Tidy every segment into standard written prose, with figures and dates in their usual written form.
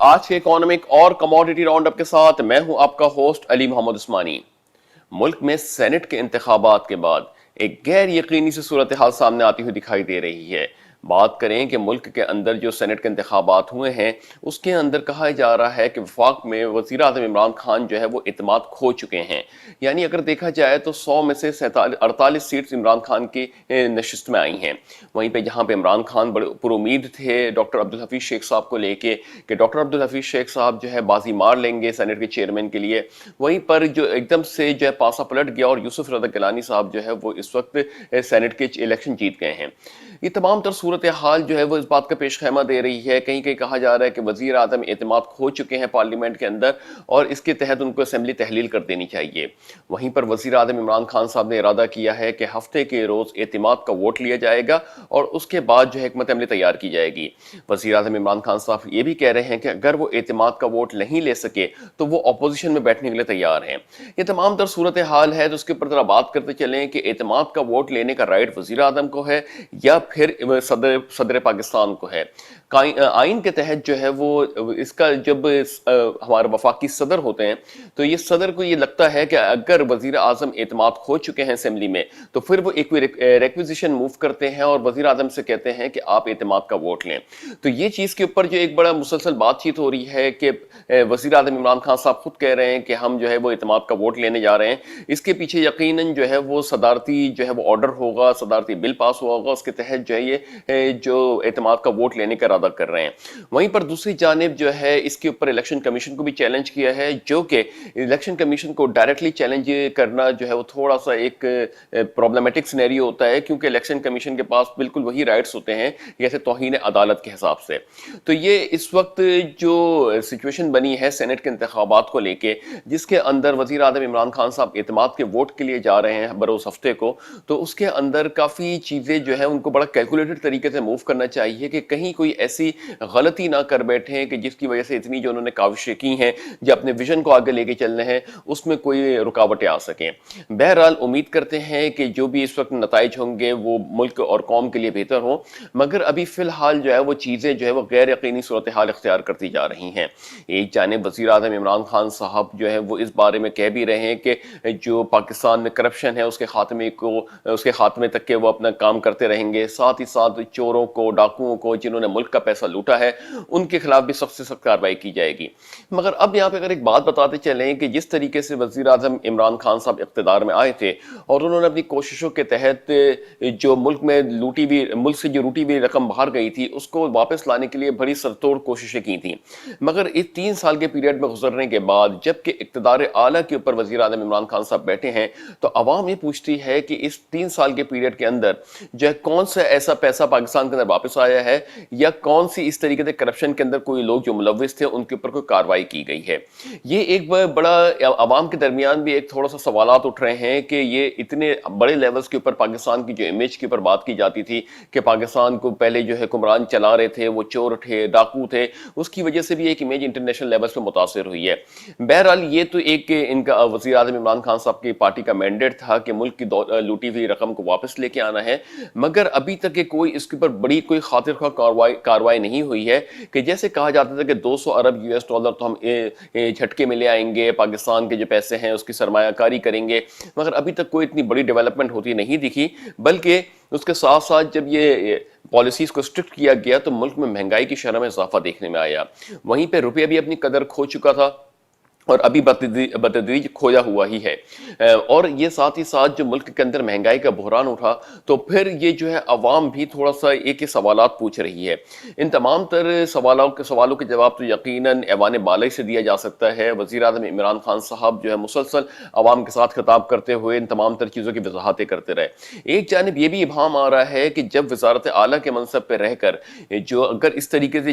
آج کے اکانومک اور کموڈیٹی راؤنڈ اپ کے ساتھ میں ہوں آپ کا ہوسٹ علی محمد عثمانی۔ ملک میں سینٹ کے انتخابات کے بعد ایک غیر یقینی سی صورتحال سامنے آتی ہوئی دکھائی دے رہی ہے۔ بات کریں کہ ملک کے اندر جو سینٹ کے انتخابات ہوئے ہیں اس کے اندر کہا جا رہا ہے کہ وفاق میں وزیر اعظم عمران خان جو ہے وہ اعتماد کھو چکے ہیں، یعنی اگر دیکھا جائے تو 100 میں سے 48 سیٹس عمران خان کی نشست میں آئی ہیں۔ وہیں پہ جہاں پہ عمران خان بڑے پر امید تھے ڈاکٹر عبدالحفیظ شیخ صاحب کو لے کے کہ ڈاکٹر عبدالحفیظ شیخ صاحب جو ہے بازی مار لیں گے سینٹ کے چیئرمین کے لیے، وہیں پر جو ایک دم سے جو ہے پاسا پلٹ گیا اور یوسف رضا گیلانی صاحب جو ہے وہ اس وقت سینٹ کے الیکشن جیت گئے ہیں۔ یہ تمام تر صورتحال جو ہے وہ اس بات کا پیش خیمہ دے رہی ہے، کہیں کہیں کہا جا رہا ہے کہ وزیر اعظم اعتماد کھو چکے ہیں پارلیمنٹ کے اندر اور اس کے تحت ان کو اسمبلی تحلیل کر دینی چاہیے۔ وہیں پر وزیر اعظم عمران خان صاحب نے ارادہ کیا ہے کہ ہفتے کے روز اعتماد کا ووٹ لیا جائے گا اور اس کے بعد جو حکمت عملی تیار کی جائے گی۔ وزیر اعظم عمران خان صاحب یہ بھی کہہ رہے ہیں کہ اگر وہ اعتماد کا ووٹ نہیں لے سکے تو وہ اپوزیشن میں بیٹھنے کے لیے تیار ہیں۔ یہ تمام تر صورتحال ہے تو اس کے اوپر ذرا بات کرتے چلیں کہ اعتماد کا ووٹ لینے کا رائٹ وزیر اعظم کو ہے یا پھر صدر پاکستان کو ہے۔ آئین کے تحت جو ہے وہ اس کا جب ہمارے وفاقی صدر ہوتے ہیں تو یہ صدر کو یہ لگتا ہے کہ اگر وزیر اعظم اعتماد کھو چکے ہیں اسمبلی میں تو پھر وہ ایک ریکویزیشن موو کرتے ہیں اور وزیر اعظم سے کہتے ہیں کہ آپ اعتماد کا ووٹ لیں۔ تو یہ چیز کے اوپر جو ایک بڑا مسلسل بات چیت ہو رہی ہے کہ وزیر اعظم عمران خان صاحب خود کہہ رہے ہیں کہ ہم جو ہے وہ اعتماد کا ووٹ لینے جا رہے ہیں، اس کے پیچھے یقیناً جو ہے وہ صدارتی جو ہے وہ آرڈر ہوگا، صدارتی بل پاس ہوا ہوگا، اس کے تحت جو ہے یہ جو اعتماد کا ووٹ لینے کا ارادہ کر رہے ہیں۔ وہیں پر دوسری جانب جو ہے اس کے اوپر الیکشن کمیشن کو بھی چیلنج کیا ہے، جو کہ الیکشن کمیشن کو ڈائریکٹلی چیلنج کرنا جو ہے وہ تھوڑا سا ایک پرابلمٹک سینیریو ہوتا ہے، کیونکہ الیکشن کمیشن کے پاس بالکل وہی رائٹس ہوتے ہیں جیسے توہین عدالت کے حساب سے۔ تو یہ اس وقت جو سچویشن بنی ہے سینٹ کے انتخابات کو لے کے، جس کے اندر وزیر اعظم عمران خان صاحب اعتماد کے ووٹ کے لیے جا رہے ہیں بروز ہفتے کو، تو اس کے اندر کافی چیزیں جو ہے ان کو بڑا کیلکولیٹڈ طریقے سے موو کرنا چاہیے کہ کہیں کوئی ایسی غلطی نہ کر بیٹھیں کہ جس کی وجہ سے اتنی جو انہوں نے کاوشیں کی ہیں جو اپنے ویژن کو آگے لے کے چلنے ہیں اس میں کوئی رکاوٹیں آ سکیں۔ بہرحال امید کرتے ہیں کہ جو بھی اس وقت نتائج ہوں گے وہ ملک اور قوم کے لیے بہتر ہوں، مگر ابھی فی الحال جو ہے وہ چیزیں جو ہے وہ غیر یقینی صورتحال اختیار کرتی جا رہی ہیں۔ ایک جانب وزیر اعظم عمران خان صاحب جو ہے وہ اس بارے میں کہہ بھی رہے ہیں کہ جو پاکستان میں کرپشن ہے اس کے خاتمے تک کے وہ اپنا کام کرتے رہیں گے، ساتھ ہی ساتھ چوروں کو، ڈاکوؤں کو، جنہوں نے ملک کا پیسہ لوٹا ہے ان کے خلاف بھی سخت سے سخت کارروائی کی جائے گی۔ مگر اب یہاں پہ اگر ایک بات بتاتے چلیں کہ جس طریقے سے وزیر اعظم عمران خان صاحب اقتدار میں آئے تھے اور انہوں نے اپنی کوششوں کے تحت جو ملک سے جو روٹی ہوئی رقم باہر گئی تھی اس کو واپس لانے کے لیے بڑی سرتوڑ کوششیں کی تھیں، مگر اس 3 سال کے پیریڈ میں گزرنے کے بعد جبکہ اقتدار اعلیٰ کے اوپر وزیر اعظم عمران خان صاحب بیٹھے ہیں تو عوام یہ پوچھتی ہے کہ اس 3 سال کے پیریڈ کے اندر جو ہے کون سا ایسا پیسہ پاکستان کے اندر واپس آیا ہے یا کون سی اس طریقے سے کرپشن کے اندر کوئی لوگ جو ملوث تھے ان کے اوپر کوئی کارروائی کی گئی ہے۔ یہ ایک بڑا عوام کے درمیان بھی ایک تھوڑا سا سوالات اٹھ رہے ہیں کہ یہ اتنے بڑے لیولز کے اوپر پاکستان کی جو امیج کے اوپر بات کی جاتی تھی کہ پاکستان کو پہلے جو حکمران چلا رہے تھے وہ چور تھے، ڈاکو تھے، اس کی وجہ سے بھی ایک امیج انٹرنیشنل لیولز پہ متاثر ہوئی ہے۔ بہرحال یہ تو ایک ان کا وزیر اعظم عمران خان صاحب کی پارٹی کا مینڈیٹ تھا کہ ملک کی لوٹی ہوئی رقم کو واپس لے کے آنا ہے، مگر ابھی تک کوئی اس کے اوپر بڑی کوئی خاطر خواہ کارروائی نہیں ہوئی ہے کہ جیسے کہا جاتا تھا کہ 200 ارب US ڈالر تو ہم جھٹکے میں لے آئیں گے، پاکستان کے جو پیسے ہیں اس کی سرمایہ کاری کریں گے، مگر ابھی تک کوئی اتنی بڑی ڈیولپمنٹ ہوتی نہیں دکھی، بلکہ اس کے ساتھ ساتھ جب یہ پالیسیز کو اسٹرکٹ کیا گیا تو ملک میں مہنگائی کی شرح میں اضافہ دیکھنے میں آیا، وہیں پہ روپیہ بھی اپنی قدر کھو چکا تھا اور ابھی بتدریج کھویا ہوا ہی ہے، اور یہ ساتھ ہی ساتھ جو ملک کے اندر مہنگائی کا بحران اٹھا تو پھر یہ جو ہے عوام بھی تھوڑا سا ایک سوالات پوچھ رہی ہے۔ ان تمام تر سوالوں کے جواب تو یقیناً ایوان بالا سے دیا جا سکتا ہے۔ وزیر اعظم عمران خان صاحب جو ہے مسلسل عوام کے ساتھ خطاب کرتے ہوئے ان تمام تر چیزوں کی وضاحتیں کرتے رہے۔ ایک جانب یہ بھی ابہام آ رہا ہے کہ جب وزارت اعلیٰ کے منصب پہ رہ کر جو اگر اس طریقے سے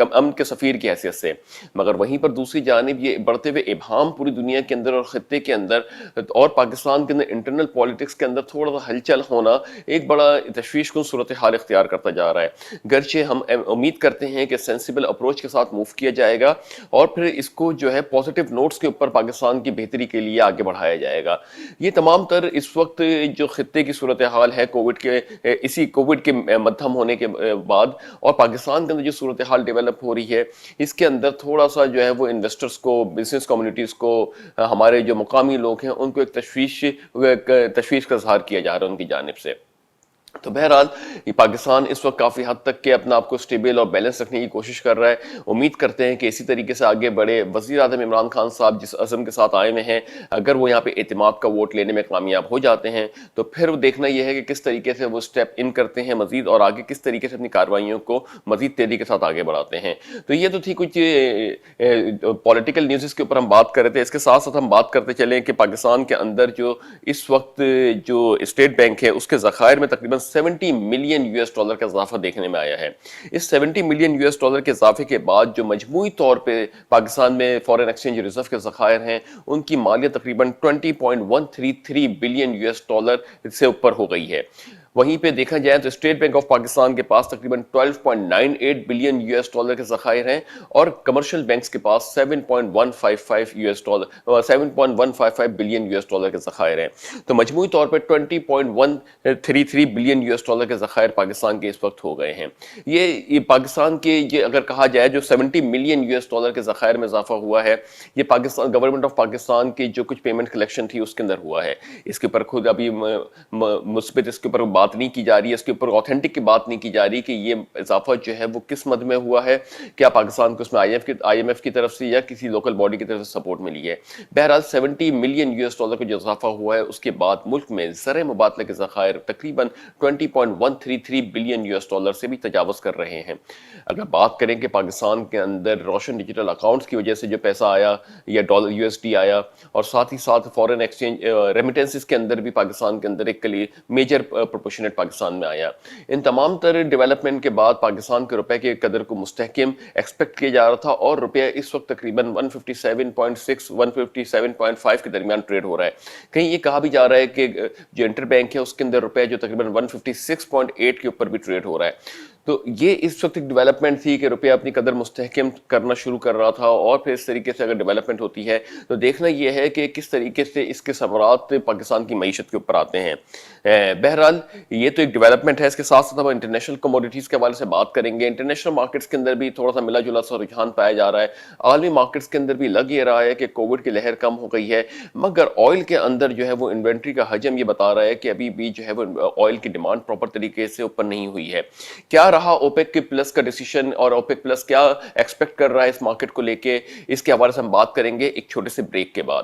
امن کے سفیر کی حیثیت سے، مگر وہیں پر دوسری جانب یہ بڑھتے ہوئے ابہام پوری دنیا کے اندر اور خطے کے اندر اور پاکستان کے اندر انٹرنل پالیٹکس کے اندر تھوڑا سا ہلچل ہونا ایک بڑا تشویش کن صورتحال اختیار کرتا جا رہا ہے۔ گرچہ ہم امید کرتے ہیں کہ سینسیبل اپروچ کے ساتھ موو کیا جائے گا اور پھر اس کو جو ہے پازیٹیو نوٹس کے اوپر پاکستان کی بہتری کے لیے آگے بڑھایا جائے گا۔ یہ تمام تر اس وقت جو خطے کی صورتحال ہے اسی کووڈ کے مدھم ہونے کے بعد اور پاکستان کے اندر جو صورتحال ڈیولپ ہو رہی ہے، اس کے اندر تھوڑا سا جو ہے وہ انویسٹرز کو، بزنس کمیونٹیز کو، ہمارے جو مقامی لوگ ہیں ان کو ایک تشویش کا اظہار کیا جا رہا ہے ان کی جانب سے۔ تو بہرحال یہ پاکستان اس وقت کافی حد تک کہ اپنا آپ کو سٹیبل اور بیلنس رکھنے کی کوشش کر رہا ہے۔ امید کرتے ہیں کہ اسی طریقے سے آگے بڑھے۔ وزیر اعظم عمران خان صاحب جس عزم کے ساتھ آئے ہوئے ہیں، اگر وہ یہاں پہ اعتماد کا ووٹ لینے میں کامیاب ہو جاتے ہیں تو پھر وہ دیکھنا یہ ہے کہ کس طریقے سے وہ سٹیپ ان کرتے ہیں مزید، اور آگے کس طریقے سے اپنی کارروائیوں کو مزید تیزی کے ساتھ آگے بڑھاتے ہیں۔ تو یہ تو تھی کچھ پولیٹیکل نیوزز کے اوپر ہم بات کر رہے تھے۔ اس کے ساتھ ساتھ ہم بات کرتے چلیں کہ پاکستان کے اندر جو اس وقت جو اسٹیٹ بینک ہے اس کے ذخائر میں تقریباً 70 ملین یو ایس ڈالر کا اضافہ دیکھنے میں آیا ہے۔ اس 70 ملین یو ایس ڈالر کے اضافے کے بعد جو مجموعی طور پہ پاکستان میں فورن ایکسچینج ریزرو کے ذخائر ہیں ان کی مالیت تقریباً 20.133 بلین یو ایس ڈالر سے اوپر ہو گئی ہے۔ وہیں پہ دیکھا جائے تو اسٹیٹ بینک آف پاکستان کے پاس تقریباً 12.98 بلین یو ایس ڈالر کے ذخائر ہیں اور کمرشل بینکس کے پاس 7.155 بلین یو ایس ڈالر کے ذخائر ہیں۔ تو مجموعی طور پہ 20.133 بلین یو ایس ڈالر کے ذخائر پاکستان کے اس وقت ہو گئے ہیں۔ یہ پاکستان کے یہ اگر کہا جائے جو 70 ملین یو ایس ڈالر کے ذخائر میں اضافہ ہوا ہے، یہ پاکستان گورنمنٹ آف پاکستان کی جو کچھ پیمنٹ کلیکشن تھی اس کے اندر ہوا ہے۔ اس کے اوپر خود ابھی مثبت اس کے اوپر بات نہیں کی جا رہی ہے، اس کے اوپر آتھینٹک کی بات نہیں کی جا رہی کہ یہ اضافہ جو ہے وہ کس مد میں ہوا ہے، کیا پاکستان کو اس میں آئی ایم ایف کی طرف سے یا کسی لوکل باڈی کی طرف سے سپورٹ ملی ہے۔ بہرحال 70 ملین یو ایس ڈالر کا جو اضافہ ہوا ہے اس کے بعد ملک میں زر مبادلہ کے ذخائر تقریباً 20.133 بلین یو ایس ڈالر سے بھی تجاوز کر رہے ہیں۔ اگر بات کریں کہ پاکستان کے اندر روشن ڈیجیٹل اکاؤنٹس کی وجہ سے جو پیسہ آیا یا ڈالر یو ایس ڈی آیا، اور ساتھ ہی ساتھ فورن ایکسچینج ریمیٹنسز کے اندر بھی پاکستان کے اندر ایک میجر پروپورشنٹ پاکستان میں آیا، ان تمام تر ڈیولپمنٹ کے بعد پاکستان کے روپے کے قدر کو مستحکم ایکسپیکٹ کیا جا رہا تھا، اور روپیہ اس وقت تقریباً 157.6 157.5 کے درمیان ٹریڈ ہو رہا ہے۔ کہیں یہ کہا بھی جا رہا ہے کہ جو انٹر بینک ہے اس کے اندر روپے جو تقریباً 156.8 کے اوپر بھی ٹریڈ ہو رہا ہے۔ تو یہ اس وقت ایک ڈیولپمنٹ تھی کہ روپیہ اپنی قدر مستحکم کرنا شروع کر رہا تھا، اور پھر اس طریقے سے اگر ڈیولپمنٹ ہوتی ہے تو دیکھنا یہ ہے کہ کس طریقے سے اس کے ثمرات پاکستان کی معیشت کے اوپر آتے ہیں۔ بہرحال یہ تو ایک ڈیولپمنٹ ہے۔ اس کے ساتھ ساتھ ہم انٹرنیشنل کموڈیٹیز کے حوالے سے بات کریں گے۔ انٹرنیشنل مارکیٹس کے اندر بھی تھوڑا سا ملا جلا سا رجحان پایا جا رہا ہے۔ عالمی مارکیٹس کے اندر بھی لگ یہ رہا ہے کہ کووڈ کی لہر کم ہو گئی ہے، مگر آئل کے اندر جو ہے وہ انوینٹری کا حجم یہ بتا رہا ہے کہ ابھی بھی جو ہے وہ آئل کی ڈیمانڈ پراپر طریقے سے اوپر نہیں ہوئی ہے۔ کیا رہا اوپیک پلس کا ڈیسیشن، اور اوپیک پلس کیا ایکسپیکٹ کر رہا ہے اس مارکیٹ کو لے کے، اس کے حوالے سے ہم بات کریں گے ایک چھوٹے سے بریک کے بعد۔